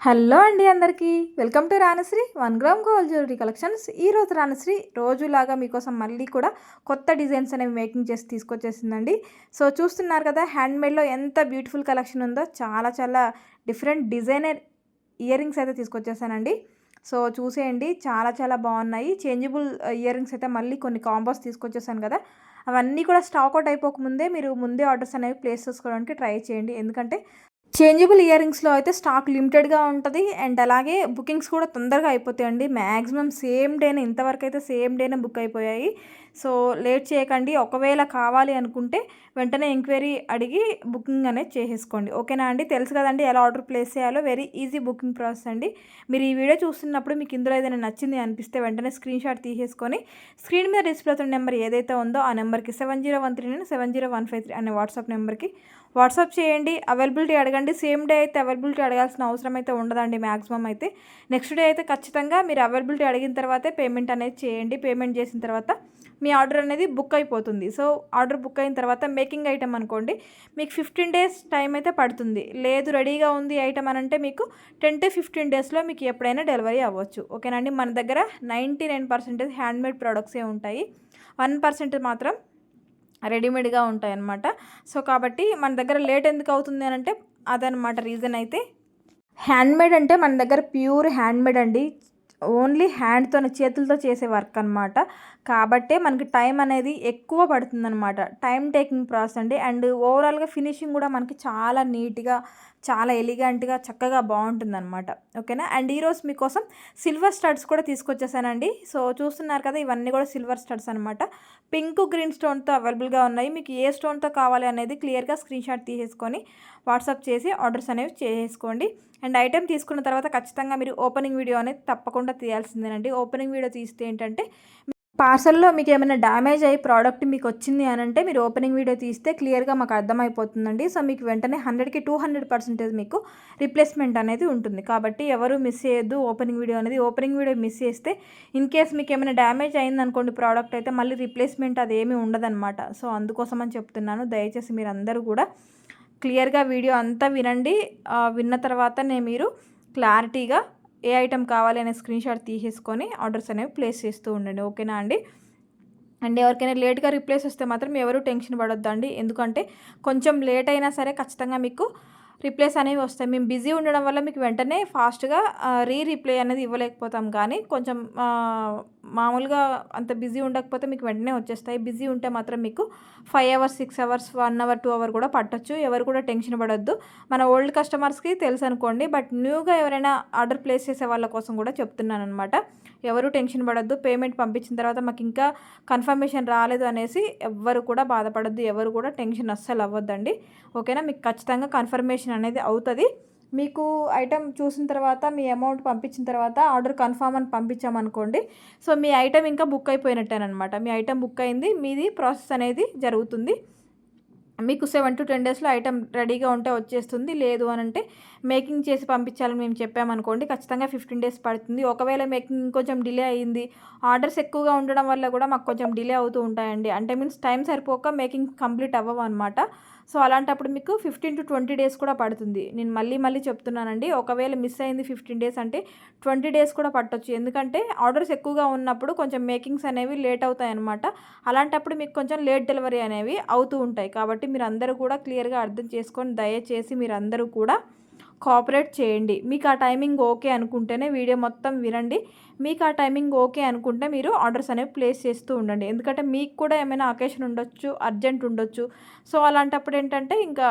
Hello అండి అందరికీ welcome to Ranasri 1 gram gold jewellery collections. ఈరోజు రానశ్రీ రోజులాగా మీకోసం మళ్ళీ కూడా కొత్త డిజైన్స్ అనేవి మేకింగ్ చేసి తీసుకొచ్చేసిందండి. సో చూస్తున్నారు కదా, హ్యాండ్మేడ్లో ఎంత బ్యూటిఫుల్ కలెక్షన్ ఉందో. చాలా చాలా డిఫరెంట్ డిజైనర్ ఇయర్ రింగ్స్ అయితే తీసుకొచ్చేసానండి. సో చూసేయండి, చాలా చాలా బాగున్నాయి. చేంజబుల్ ఇయర్ రింగ్స్ అయితే మళ్ళీ కొన్ని కాంబోస్ తీసుకొచ్చేసాను కదా, అవన్నీ కూడా స్టాక్ అవుట్ అయిపోకముందే మీరు ముందే ఆర్డర్స్ అనేవి ప్లేస్ చేసుకోవడానికి ట్రై చేయండి. ఎందుకంటే చేంజబుల్ ఇయర్ రింగ్స్లో అయితే స్టాక్ లిమిటెడ్గా ఉంటుంది అండ్ అలాగే బుకింగ్స్ కూడా తొందరగా అయిపోతాయండి. మ్యాక్సిమం సేమ్ డేనే, ఇంతవరకు అయితే సేమ్ డేనే బుక్ అయిపోయాయి. సో లేట్ చేయకండి. ఒకవేళ కావాలి అనుకుంటే వెంటనే ఎంక్వైరీ అడిగి బుకింగ్ అనేది చేసేసుకోండి. ఓకేనా అండి? తెలుసు కదండి ఎలా ఆర్డర్ ప్లేస్ చేయాలో. వెరీ ఈజీ బుకింగ్ ప్రాసెస్ అండి. మీరు ఈ వీడియో చూస్తున్నప్పుడు మీకు ఇందులో ఏదైనా నచ్చింది అనిపిస్తే వెంటనే స్క్రీన్ షాట్ తీసేసుకొని స్క్రీన్ మీద డిస్ప్లే అవుతున్న నెంబర్ ఏదైతే ఉందో ఆ నెంబర్కి 7013 అనే వాట్సాప్ నెంబర్కి వాట్సాప్ చేయండి. అవైలబిలిటీ అడగండి. సేమ్ డే అయితే అవైలబిలిటీ అడగాల్సిన అవసరం అయితే ఉండదండి. మ్యాక్సిమం అయితే నెక్స్ట్ డే అయితే ఖచ్చితంగా మీరు అవైలబిలిటీ అడిగిన తర్వాతే పేమెంట్ అనేది చేయండి. పేమెంట్ చేసిన తర్వాత మీ ఆర్డర్ అనేది బుక్ అయిపోతుంది. సో ఆర్డర్ బుక్ అయిన తర్వాత మేకింగ్ ఐటమ్ అనుకోండి, మీకు 15 days టైం అయితే పడుతుంది. లేదు రెడీగా ఉంది ఐటమ్ అని అంటే మీకు 10 to 15 daysలో మీకు ఎప్పుడైనా డెలివరీ అవ్వచ్చు. ఓకేనండి? మన దగ్గర 99% హ్యాండ్మేడ్ ప్రోడక్ట్సే ఉంటాయి. 1% మాత్రం రెడీమేడ్గా ఉంటాయన్నమాట. సో కాబట్టి మన దగ్గర లేట్ ఎందుకు అవుతుంది అని అంటే అదనమాట రీజన్ అయితే. హ్యాండ్మేడ్ అంటే మన దగ్గర ప్యూర్ హ్యాండ్మేడ్ అండి. ఓన్లీ హ్యాండ్తోనే, చేతులతో చేసే వర్క్ అనమాట. కాబట్టే మనకి టైం అనేది ఎక్కువ పడుతుందనమాట. టైం టేకింగ్ ప్రాసెస్ అండి. అండ్ ఓవరాల్గా ఫినిషింగ్ కూడా మనకి చాలా నీట్గా, చాలా ఎలిగెంట్గా, చక్కగా బాగుంటుందన్నమాట. ఓకేనా? అండ్ ఈరోజు మీకోసం సిల్వర్ స్టడ్స్ కూడా తీసుకొచ్చేసానండి. సో చూస్తున్నారు కదా, ఇవన్నీ కూడా సిల్వర్ స్టడ్స్ అనమాట. పింక్, గ్రీన్ స్టోన్తో అవైలబుల్గా ఉన్నాయి. మీకు ఏ స్టోన్తో కావాలి అనేది క్లియర్గా స్క్రీన్ షాట్ తీసేసుకొని వాట్సాప్ చేసి ఆర్డర్స్ అనేవి చేసుకోండి. అండ్ ఐటెం తీసుకున్న తర్వాత ఖచ్చితంగా మీరు ఓపెనింగ్ వీడియో అనేది తప్పకుండా తీయాల్సిందేనండి. ఓపెనింగ్ వీడియో తీస్తే ఏంటంటే పార్సల్లో మీకు ఏమైనా డ్యామేజ్ అయ్యి ప్రోడక్ట్ మీకు వచ్చింది అని అంటే మీరు ఓపెనింగ్ వీడియో తీస్తే క్లియర్గా మాకు అర్థమైపోతుందండి. సో మీకు వెంటనే 100కి 200% మీకు రిప్లేస్మెంట్ అనేది ఉంటుంది. కాబట్టి ఎవరు మిస్ చేయొద్దు ఓపెనింగ్ వీడియో అనేది. ఓపెనింగ్ వీడియో మిస్ చేస్తే ఇన్ కేస్ మీకు ఏమైనా డ్యామేజ్ అయిందనుకోండి ప్రోడక్ట్ అయితే మళ్ళీ రిప్లేస్మెంట్ అదేమీ ఉండదన్నమాట. సో అందుకోసం అని చెప్తున్నాను. దయచేసి మీరు అందరూ కూడా క్లియర్గా వీడియో అంతా వినండి. విన్న తర్వాతనే మీరు క్లారిటీగా ఏ ఐటెం కావాలి అనే స్క్రీన్ షాట్ తీసేసుకొని ఆర్డర్స్ అనేవి ప్లేస్ చేస్తూ ఉండండి. ఓకేనా అండి? అండ్ ఎవరికైనా లేట్గా రిప్లేస్ వస్తే మాత్రం ఎవరు టెన్షన్ పడొద్దండి. ఎందుకంటే కొంచెం లేట్ అయినా సరే ఖచ్చితంగా మీకు రిప్లేస్ అనేవి వస్తాయి. మేము బిజీ ఉండడం వల్ల మీకు వెంటనే ఫాస్ట్గా రీప్లే అనేది ఇవ్వలేకపోతాం. కానీ కొంచెం మామూలుగా అంత బిజీ ఉండకపోతే మీకు వెంటనే వచ్చేస్తాయి. బిజీ ఉంటే మాత్రం మీకు 5 hours 6 hours 1 hour 2 hour కూడా పట్టొచ్చు. ఎవరు కూడా టెన్షన్ పడొద్దు. మన ఓల్డ్ కస్టమర్స్కి తెలుసు అనుకోండి. బట్ న్యూగా ఎవరైనా ఆర్డర్ ప్లేస్ చేసే వాళ్ళ కోసం కూడా చెప్తున్నాను అనమాట. ఎవరు టెన్షన్ పడొద్దు. పేమెంట్ పంపించిన తర్వాత మాకు ఇంకా కన్ఫర్మేషన్ రాలేదు అనేసి ఎవ్వరు కూడా బాధపడద్దు. ఎవరు కూడా టెన్షన్ అస్సలు అవ్వద్దండి. ఓకేనా? మీకు ఖచ్చితంగా కన్ఫర్మేషన్ అనేది అవుతుంది. మీకు ఐటెం చూసిన తర్వాత మీ అమౌంట్ పంపించిన తర్వాత ఆర్డర్ కన్ఫర్మ్ అని పంపించామనుకోండి, సో మీ ఐటెం ఇంకా బుక్ అయిపోయినట్టేనమాట. మీ ఐటెం బుక్ అయింది, మీది ప్రాసెస్ అనేది జరుగుతుంది. మీకు 7 to 10 daysలో ఐటెం రెడీగా ఉంటే వచ్చేస్తుంది. లేదు అని అంటే మేకింగ్ చేసి పంపించాలని మేము చెప్పామనుకోండి, ఖచ్చితంగా 15 days పడుతుంది. ఒకవేళ మేకింగ్ ఇంకొంచెం డిలే అయ్యింది, ఆర్డర్స్ ఎక్కువగా ఉండడం వల్ల కూడా మాకు కొంచెం డిలే అవుతూ ఉంటాయండి. అంటే మీన్స్ టైం సరిపోక మేకింగ్ కంప్లీట్ అవ్వవు అనమాట. సో అలాంటప్పుడు మీకు 15 to 20 days కూడా పడుతుంది. నేను మళ్ళీ చెప్తున్నానండి. ఒకవేళ మిస్ అయింది 15 days అంటే 20 days కూడా పట్టొచ్చు. ఎందుకంటే ఆర్డర్స్ ఎక్కువగా ఉన్నప్పుడు కొంచెం మేకింగ్స్ అనేవి లేట్ అవుతాయి అనమాట. అలాంటప్పుడు మీకు కొంచెం లేట్ డెలివరీ అనేవి అవుతూ ఉంటాయి. కాబట్టి మీరు అందరూ కూడా క్లియర్గా అర్థం చేసుకొని దయచేసి మీరందరూ కూడా కోఆపరేట్ చేయండి. మీకు ఆ టైమింగ్ ఓకే అనుకుంటేనే వీడియో మొత్తం వినండి. మీకు ఆ టైమింగ్ ఓకే అనుకుంటే మీరు ఆర్డర్స్ అనేవి ప్లేస్ చేస్తూ ఉండండి. ఎందుకంటే మీకు కూడా ఏమైనా అకేషన్ ఉండొచ్చు, అర్జెంట్ ఉండొచ్చు. సో అలాంటప్పుడు ఏంటంటే ఇంకా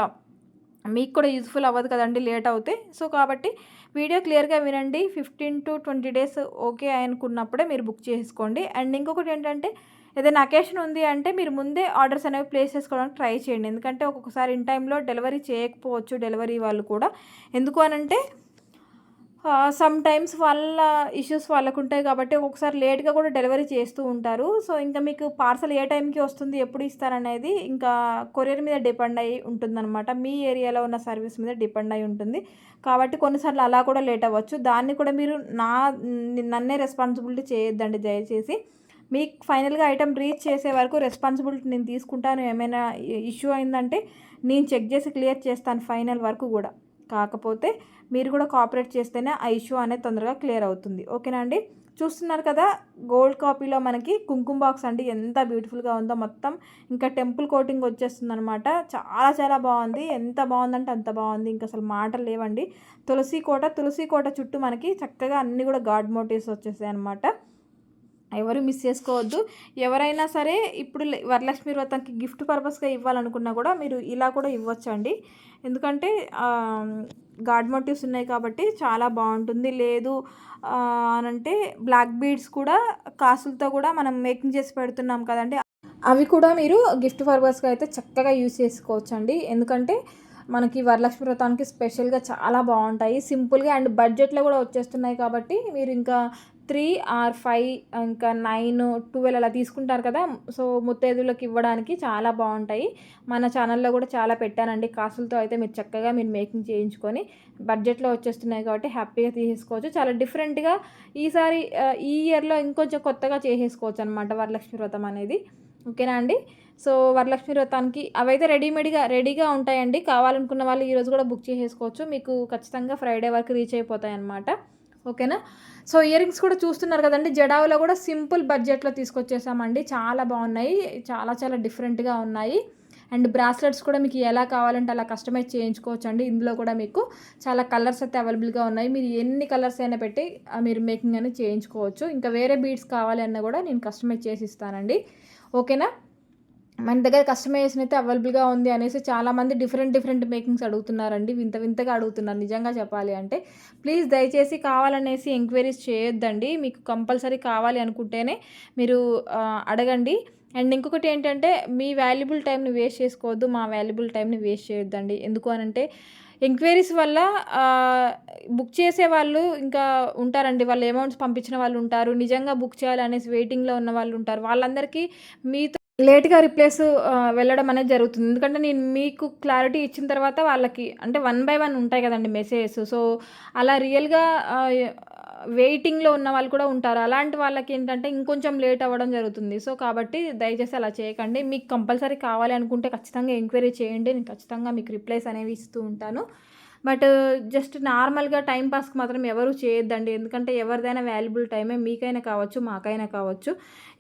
మీకు కూడా యూజ్ఫుల్ అవ్వదు కదండి లేట్ అవుతే. సో కాబట్టి వీడియో క్లియర్గా వినండి. 15 to 20 days ఓకే అనుకున్నప్పుడే మీరు బుక్ చేసుకోండి. అండ్ ఇంకొకటి ఏంటంటే ఏదైనా అకేషన్ ఉంది అంటే మీరు ముందే ఆర్డర్స్ అనేవి ప్లేస్ చేసుకోవడానికి ట్రై చేయండి. ఎందుకంటే ఒక్కొక్కసారి ఇన్ టైంలో డెలివరీ చేయకపోవచ్చు డెలివరీ వాళ్ళు కూడా. ఎందుకు అనంటే సమ్ టైమ్స్ వాళ్ళ ఇష్యూస్ వాళ్ళకు ఉంటాయి కాబట్టి ఒక్కొక్కసారి లేట్గా కూడా డెలివరీ చేస్తూ ఉంటారు. సో ఇంకా మీకు పార్సల్ ఏ టైంకి వస్తుంది, ఎప్పుడు ఇస్తారనేది ఇంకా కొరియర్ మీద డిపెండ్ అయ్యి ఉంటుందన్నమాట. మీ ఏరియాలో ఉన్న సర్వీస్ మీద డిపెండ్ అయి ఉంటుంది. కాబట్టి కొన్నిసార్లు అలా కూడా లేట్ అవ్వచ్చు. దాన్ని కూడా మీరు నన్నే రెస్పాన్సిబిలిటీ చేయొద్దండి దయచేసి. మీకు ఫైనల్గా ఐటెం రీచ్ చేసే వరకు రెస్పాన్సిబిలిటీ నేను తీసుకుంటాను. ఏమైనా ఇష్యూ అయిందంటే నేను చెక్ చేసి క్లియర్ చేస్తాను ఫైనల్ వరకు కూడా. కాకపోతే మీరు కూడా కోఆపరేట్ చేస్తేనే ఆ ఇష్యూ అనేది తొందరగా క్లియర్ అవుతుంది. ఓకేనా అండి. చూస్తున్నారు కదా, గోల్డ్ కాపీలో మనకి కుంకుమ బాక్స్ అండి ఎంత బ్యూటిఫుల్గా ఉందో. మొత్తం ఇంకా టెంపుల్ కోటింగ్ వచ్చేస్తుంది అనమాట. చాలా చాలా బాగుంది. ఎంత బాగుందంటే అంత బాగుంది, ఇంకా అసలు మాటలు లేవండి. తులసి కోట చుట్టూ మనకి చక్కగా అన్నీ కూడా గాడ్ మోటివ్స్ వచ్చేసాయి అనమాట. ఎవరు మిస్ చేసుకోవద్దు. ఎవరైనా సరే ఇప్పుడు వరలక్ష్మి వ్రతంకి గిఫ్ట్ పర్పస్గా ఇవ్వాలనుకున్నా కూడా మీరు ఇలా కూడా ఇవ్వచ్చండి. ఎందుకంటే గాడ్ మోటివ్స్ ఉన్నాయి కాబట్టి చాలా బాగుంటుంది. లేదు అనంటే బ్లాక్ బీడ్స్ కూడా కాసులతో కూడా మనం మేకింగ్ చేసి పెడుతున్నాం కదండి, అవి కూడా మీరు గిఫ్ట్ పర్పస్గా అయితే చక్కగా యూస్ చేసుకోవచ్చండి. ఎందుకంటే మనకి వరలక్ష్మి వ్రతానికి స్పెషల్గా చాలా బాగుంటాయి, సింపుల్గా అండ్ బడ్జెట్లో కూడా వచ్చేస్తున్నాయి. కాబట్టి మీరు ఇంకా 3 or 5 ఇంకా 9, 12 అలా తీసుకుంటారు కదా, సో ముత్తైదువులకు ఇవ్వడానికి చాలా బాగుంటాయి. మన ఛానల్లో కూడా చాలా పెట్టానండి కాసులతో. అయితే మీరు చక్కగా మీరు మేకింగ్ చేయించుకొని బడ్జెట్లో వచ్చేస్తున్నాయి కాబట్టి హ్యాపీగా తీసేసుకోవచ్చు. చాలా డిఫరెంట్గా ఈసారి ఈ ఇయర్లో ఇంకొంచెం కొత్తగా చేసేసుకోవచ్చు అనమాట వరలక్ష్మి వ్రతం అనేది. ఓకేనా అండి. సో వరలక్ష్మి వ్రతానికి అవైతే రెడీగా ఉంటాయండి. కావాలనుకున్న వాళ్ళు ఈరోజు కూడా బుక్ చేసేసుకోవచ్చు. మీకు ఖచ్చితంగా ఫ్రైడే వరకు రీచ్ అయిపోతాయి అన్నమాట. ఓకేనా. సో ఇయర్ రింగ్స్ కూడా చూస్తున్నారు కదండి, జడావులో కూడా సింపుల్ బడ్జెట్లో తీసుకొచ్చేసామండి. చాలా బాగున్నాయి, చాలా చాలా డిఫరెంట్గా ఉన్నాయి. అండ్ బ్రాస్లెట్స్ కూడా మీకు ఎలా కావాలంటే అలా కస్టమైజ్ చేయించుకోవచ్చు అండి. ఇందులో కూడా మీకు చాలా కలర్స్ అయితే అవైలబుల్గా ఉన్నాయి. మీరు ఎన్ని కలర్స్ అయినా పెట్టి మీరు మేకింగ్ అనేది చేయించుకోవచ్చు. ఇంకా వేరే బీడ్స్ కావాలి అన్నా కూడా నేను కస్టమైజ్ చేసి ఇస్తానండి. ఓకేనా. మన దగ్గర కస్టమైజేషన్ అయితే అవైలబుల్గా ఉంది అనేసి చాలామంది డిఫరెంట్ మేకింగ్స్ అడుగుతున్నారండి. వింతగా అడుగుతున్నారు నిజంగా చెప్పాలి అంటే. ప్లీజ్ దయచేసి కావాలనేసి ఎంక్వైరీస్ చేయొద్దండి. మీకు కంపల్సరీ కావాలి అనుకుంటేనే మీరు అడగండి. అండ్ ఇంకొకటి ఏంటంటే, మీ వాల్యుబుల్ టైంని వేస్ట్ చేసుకోవద్దు, మా వాల్యుబుల్ టైంని వేస్ట్ చేయొద్దండి. ఎందుకు అనంటే ఎంక్వైరీస్ వల్ల బుక్ చేసే వాళ్ళు ఇంకా ఉంటారండి. వాళ్ళు అమౌంట్స్ పంపించిన వాళ్ళు ఉంటారు, నిజంగా బుక్ చేయాలనేసి వెయిటింగ్లో ఉన్న వాళ్ళు ఉంటారు. వాళ్ళందరికీ మీతో లేట్గా రిప్లేస్ వెళ్ళడం అనేది జరుగుతుంది. ఎందుకంటే నేను మీకు క్లారిటీ ఇచ్చిన తర్వాత వాళ్ళకి అంటే 1 by 1 ఉంటాయి కదండి మెసేజెస్. సో అలా రియల్గా వెయిటింగ్లో ఉన్న వాళ్ళు కూడా ఉంటారు. అలాంటి వాళ్ళకి ఏంటంటే ఇంకొంచెం లేట్ అవ్వడం జరుగుతుంది. సో కాబట్టి దయచేసి అలా చేయకండి. మీకు కంపల్సరీ కావాలి అనుకుంటే ఖచ్చితంగా ఎంక్వైరీ చేయండి. నేను ఖచ్చితంగా మీకు రిప్లైస్ అనేవి ఇస్తూ ఉంటాను. బట్ జస్ట్ నార్మల్గా టైం పాస్కి మాత్రం ఎవరు చేయొద్దండి. ఎందుకంటే ఎవరిదైనా వాల్యుబుల్ టైమే, మీకైనా కావచ్చు మాకైనా కావచ్చు,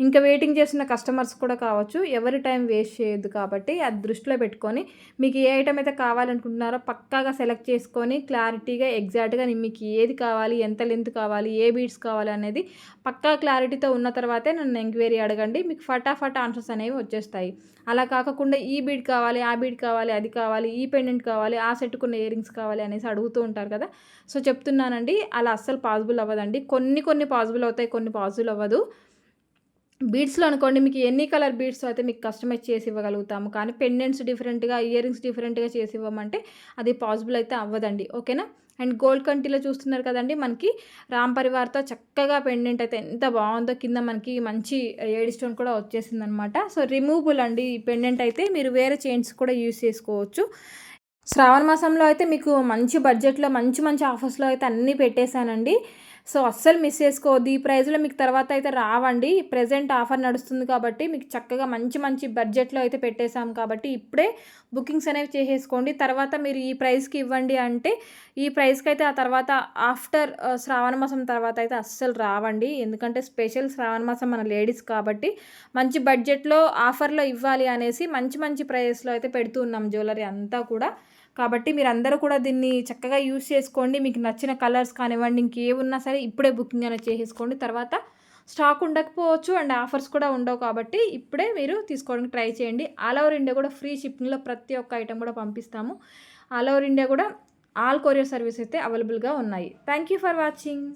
ఇంకా వెయిటింగ్ చేస్తున్న కస్టమర్స్ కూడా కావచ్చు. ఎవరి టైం వేస్ట్ చేయొద్దు. కాబట్టి అది దృష్టిలో పెట్టుకొని మీకు ఏ ఐటమ్ అయితే కావాలనుకుంటున్నారో పక్కాగా సెలెక్ట్ చేసుకొని క్లారిటీగా ఎగ్జాక్ట్గా మీకు ఏది కావాలి, ఎంత లెంత్ కావాలి, ఏ బీడ్స్ కావాలి అనేది పక్కా క్లారిటీతో ఉన్న తర్వాతే నన్ను ఎంక్వైరీ అడగండి. మీకు ఫటాఫట్ ఆన్సర్స్ అనేవి వచ్చేస్తాయి. అలా కాకుండా ఈ బీడ్ కావాలి, ఆ బీడ్ కావాలి, అది కావాలి, ఈ పెండెంట్ కావాలి, ఆ సెట్కున్న ఇయర్ రింగ్స్ కావాలి అనేసి అడుగుతూ ఉంటారు కదా. సో చెప్తున్నానండి, అలా అస్సలు పాసిబుల్ అవ్వదండి. కొన్ని పాసిబుల్ అవుతాయి, కొన్ని పాసిబుల్ అవ్వదు. బీడ్స్లో అనుకోండి, మీకు ఎన్ని కలర్ బీడ్స్ అయితే మీకు కస్టమైజ్ చేసి ఇవ్వగలుగుతాము. కానీ పెండెంట్స్ డిఫరెంట్గా, ఇయర్ రింగ్స్ డిఫరెంట్గా చేసి ఇవ్వమంటే అది పాసిబుల్ అయితే అవ్వదండి. ఓకేనా. అండ్ గోల్డ్ కంటిలో చూస్తున్నారు కదండి, మనకి రామ్ పరివార్తో చక్కగా పెండెంట్ అయితే ఎంత బాగుందో. కింద మనకి మంచి ఏడి స్టోన్ కూడా వచ్చేసిందనమాట. సో రిమూవబుల్ అండి ఈ పెండెంట్ అయితే. మీరు వేరే చైన్స్ కూడా యూస్ చేసుకోవచ్చు. శ్రావణ మాసంలో అయితే మీకు మంచి బడ్జెట్లో మంచి ఆఫర్స్లో అయితే అన్నీ పెట్టేశానండి. సో అస్సలు మిస్ చేసుకోవద్దు. ఈ ప్రైస్లో మీకు తర్వాత అయితే రావండి. ప్రెజెంట్ ఆఫర్ నడుస్తుంది కాబట్టి మీకు చక్కగా మంచి బడ్జెట్లో అయితే పెట్టేశాం కాబట్టి ఇప్పుడే బుకింగ్స్ అనేవి చేసేసుకోండి. తర్వాత మీరు ఈ ప్రైస్కి ఇవ్వండి అంటే ఈ ప్రైస్కి అయితే ఆ తర్వాత ఆఫ్టర్ శ్రావణ మాసం తర్వాత అయితే అస్సలు రావండి. ఎందుకంటే స్పెషల్ శ్రావణ మాసం మన లేడీస్ కాబట్టి మంచి బడ్జెట్లో ఆఫర్లో ఇవ్వాలి అనేసి మంచి ప్రైస్లో అయితే పెడుతూ ఉన్నాం జ్యువెలరీ అంతా కూడా. కాబట్టి మీరందరూ కూడా దీన్ని చక్కగా యూస్ చేసుకోండి. మీకు నచ్చిన కలర్స్ కానివ్వండి, ఇంకేమున్నా సరే ఇప్పుడే బుకింగ్ అనేది చేసేసుకోండి. తర్వాత స్టాక్ ఉండకపోవచ్చు అండ్ ఆఫర్స్ కూడా ఉండవు కాబట్టి ఇప్పుడే మీరు తీసుకోవడానికి ట్రై చేయండి. ఆల్ ఓవర్ ఇండియా కూడా ఫ్రీ షిప్పింగ్లో ప్రతి ఒక్క ఐటెం కూడా పంపిస్తాము. ఆల్ ఓవర్ ఇండియా కూడా ఆల్ కొరియర్ సర్వీస్ అయితే అవైలబుల్గా ఉన్నాయి. Thank you for watching.